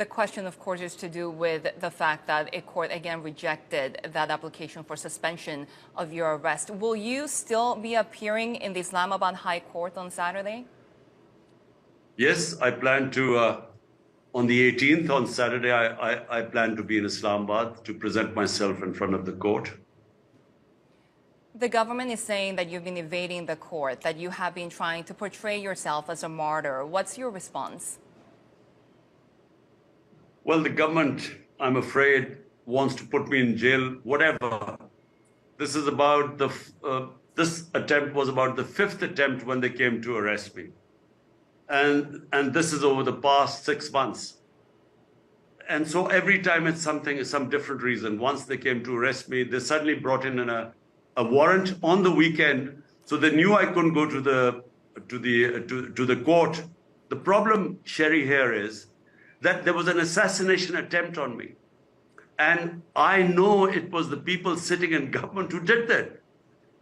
The question, of course, is to do with the fact that a court again rejected that application for suspension of your arrest. Will you still be appearing in the Islamabad High Court on Saturday? Yes, I plan to, on the 18th, on Saturday, I plan to be in Islamabad to present myself in front of the court. The government is saying that you've been evading the court, that you have been trying to portray yourself as a martyr. What's your response? Well, the government, I'm afraid, wants to put me in jail, whatever. This is about this attempt was about the 5th attempt when they came to arrest me. And this is over the past 6 months. And so every time it's some different reason. Once they came to arrest me, they suddenly brought in a warrant on the weekend. So they knew I couldn't go to the court. The problem, Shery, here is that there was an assassination attempt on me. And I know it was the people sitting in government who did that.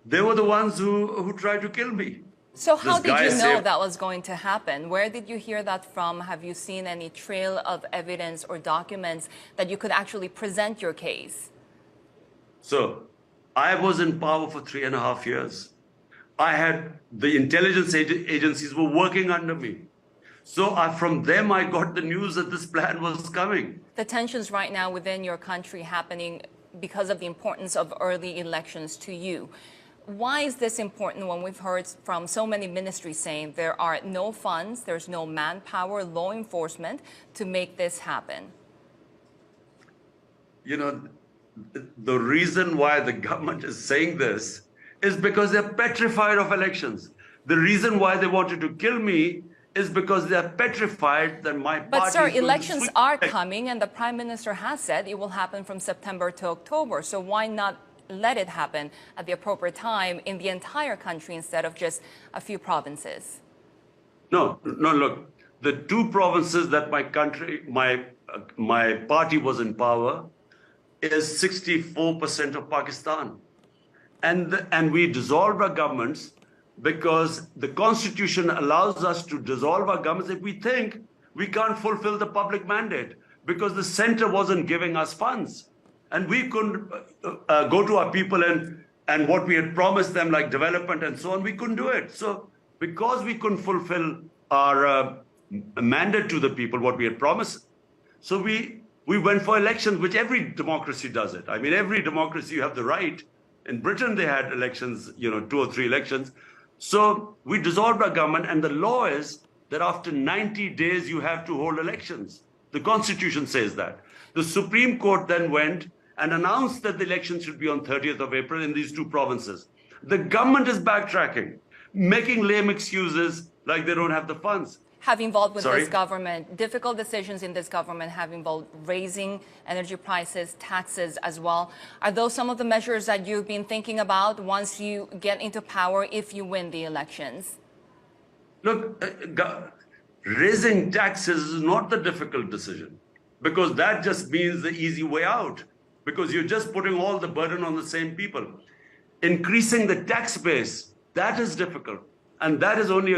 They were the ones who tried to kill me. So how did you know that was going to happen? Where did you hear that from? Have you seen any trail of evidence or documents that you could actually present your case? So I was in power for 3.5 years. The intelligence agencies were working under me. So from them, I got the news that this plan was coming. The tensions right now within your country happening because of the importance of early elections to you. Why is this important when we've heard from so many ministries saying there are no funds, there's no manpower, law enforcement to make this happen? You know, the reason why the government is saying this is because they're petrified of elections. The reason why they wanted to kill me is because they're petrified that my party... But sir, elections are coming, and the Prime Minister has said it will happen from September to October. So why not let it happen at the appropriate time in the entire country instead of just a few provinces? No, look, the 2 provinces that my party was in power is 64% of Pakistan. And we dissolved our governments because the Constitution allows us to dissolve our governments if we think we can't fulfill the public mandate, because the center wasn't giving us funds. And we couldn't go to our people and what we had promised them, like development and so on, we couldn't do it. So because we couldn't fulfill our mandate to the people, what we had promised, so we went for elections, which every democracy does it. I mean, every democracy, you have the right. In Britain, they had elections, 2 or 3 elections. So we dissolved our government, and the law is that after 90 days, you have to hold elections. The Constitution says that. The Supreme Court then went and announced that the elections should be on 30th of April in these 2 provinces. The government is backtracking, making lame excuses like they don't have the funds. Have involved with this government, difficult decisions in this government have involved raising energy prices, taxes as well. Are those some of the measures that you've been thinking about once you get into power, if you win the elections? Look, raising taxes is not the difficult decision, because that just means the easy way out, because you're just putting all the burden on the same people. Increasing the tax base, that is difficult. And that is only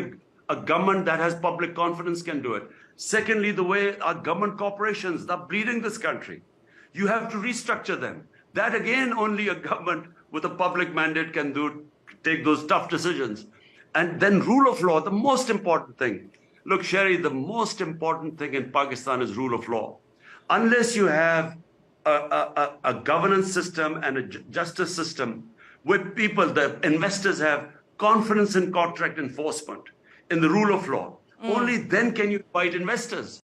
a government that has public confidence can do it. Secondly, the way our government corporations are bleeding this country. You have to restructure them. That again, only a government with a public mandate can take those tough decisions. And then rule of law, the most important thing. Look, Shery, the most important thing in Pakistan is rule of law. Unless you have a governance system and a justice system where people, the investors have confidence in contract enforcement, in the rule of law, only then can you fight investors.